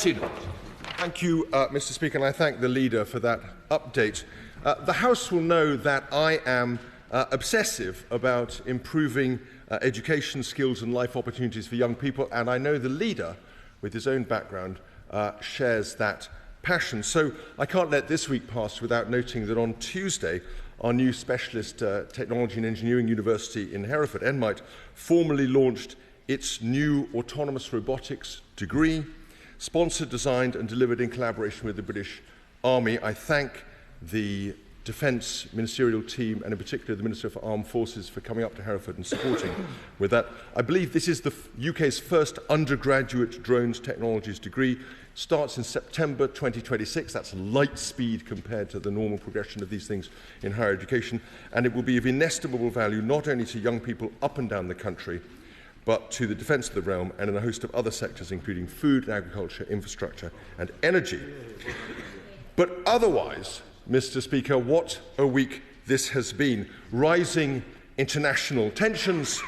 Thank you, Mr. Speaker, and I thank the leader for that update. The House will know that I am obsessive about improving education, skills and life opportunities for young people, and I know the leader, with his own background, shares that passion. So I can't let this week pass without noting that on Tuesday, our new specialist technology and engineering university in Hereford, NMITE, formally launched its new autonomous robotics degree, sponsored, designed and delivered in collaboration with the British Army. I thank the Defence Ministerial team and in particular the Minister for Armed Forces for coming up to Hereford and supporting with that. I believe this is the UK's first undergraduate drones technologies degree. It starts in September 2026. That's light speed compared to the normal progression of these things in higher education, and it will be of inestimable value not only to young people up and down the country, but to the defence of the realm and in a host of other sectors, including food and agriculture, infrastructure and energy. But otherwise, Mr. Speaker, what a week this has been. Rising international tensions,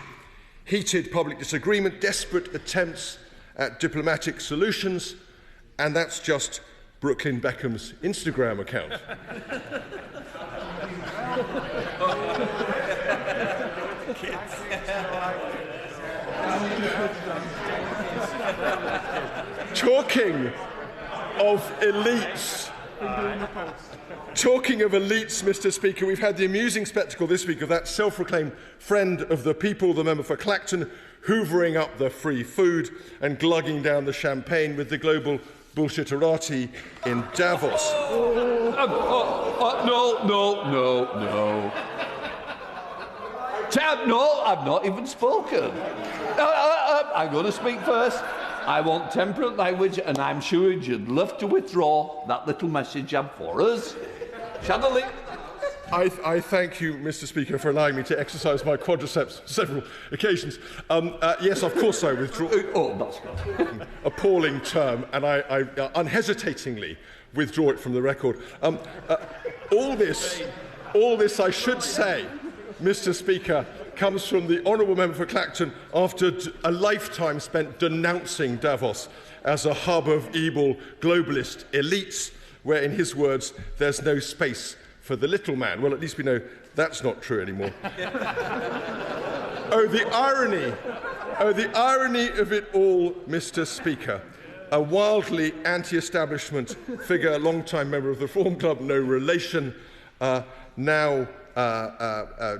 heated public disagreement, desperate attempts at diplomatic solutions, and that's just Brooklyn Beckham's Instagram account. Talking of elites, Mr. Speaker, we've had the amusing spectacle this week of that self-proclaimed friend of the people, the member for Clacton, hoovering up the free food and glugging down the champagne with the global bullshitterati in Davos. No. Tab, no, I've not even spoken. I'm going to speak first. I want temperate language, and I'm sure you'd love to withdraw that little message up for us. Shall I thank you, Mr. Speaker, for allowing me to exercise my quadriceps several occasions. Yes, of course I withdraw. Oh, that's good. Appalling term, and I unhesitatingly withdraw it from the record. All this, I should say, Mr. Speaker, comes from the honourable member for Clacton after a lifetime spent denouncing Davos as a hub of evil globalist elites, where, in his words, there's no space for the little man. Well, at least we know that's not true anymore. Oh, the irony of it all, Mr. Speaker. A wildly anti-establishment figure, a long-time member of the Reform Club, no relation, now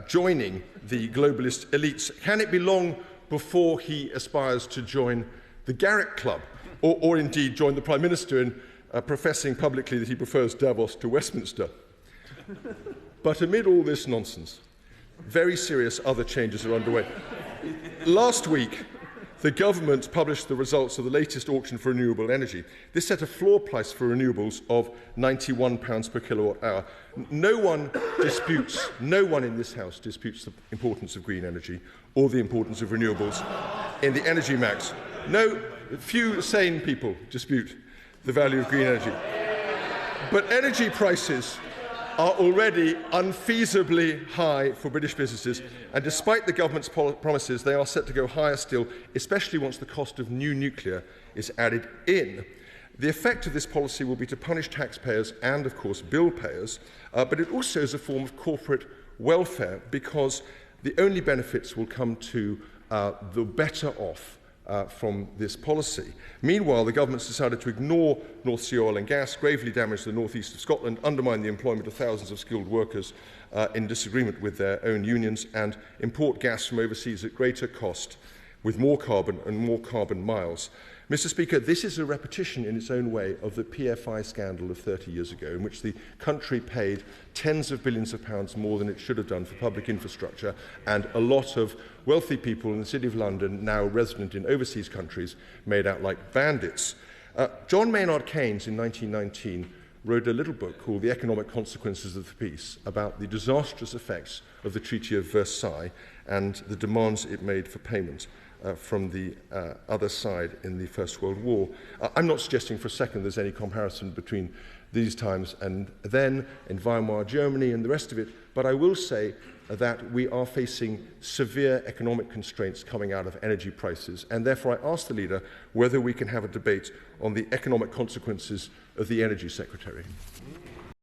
joining the globalist elites. Can it be long before he aspires to join the Garrick Club, or indeed join the Prime Minister in professing publicly that he prefers Davos to Westminster? But amid all this nonsense, very serious other changes are underway. Last week, the government published the results of the latest auction for renewable energy. This set a floor price for renewables of £91 per kilowatt hour. No one in this House disputes the importance of green energy or the importance of renewables in the energy max. No, few sane people dispute the value of green energy. But energy prices are already unfeasibly high for British businesses, and despite the government's promises, they are set to go higher still, especially once the cost of new nuclear is added in. The effect of this policy will be to punish taxpayers and, of course, bill payers, but it also is a form of corporate welfare because the only benefits will come to the better off from this policy. Meanwhile, the government's decided to ignore North Sea oil and gas, gravely damage the northeast of Scotland, undermine the employment of thousands of skilled workers in disagreement with their own unions, and import gas from overseas at greater cost with more carbon and more carbon miles. Mr. Speaker, this is a repetition in its own way of the PFI scandal of 30 years ago, in which the country paid tens of billions of pounds more than it should have done for public infrastructure, and a lot of wealthy people in the City of London, now resident in overseas countries, made out like bandits. John Maynard Keynes, in 1919, wrote a little book called The Economic Consequences of the Peace, about the disastrous effects of the Treaty of Versailles and the demands it made for payment from the other side in the First World War. I'm not suggesting for a second there's any comparison between these times and then in Weimar Germany and the rest of it, but I will say that we are facing severe economic constraints coming out of energy prices, and therefore I ask the leader whether we can have a debate on the economic consequences of the Energy Secretary.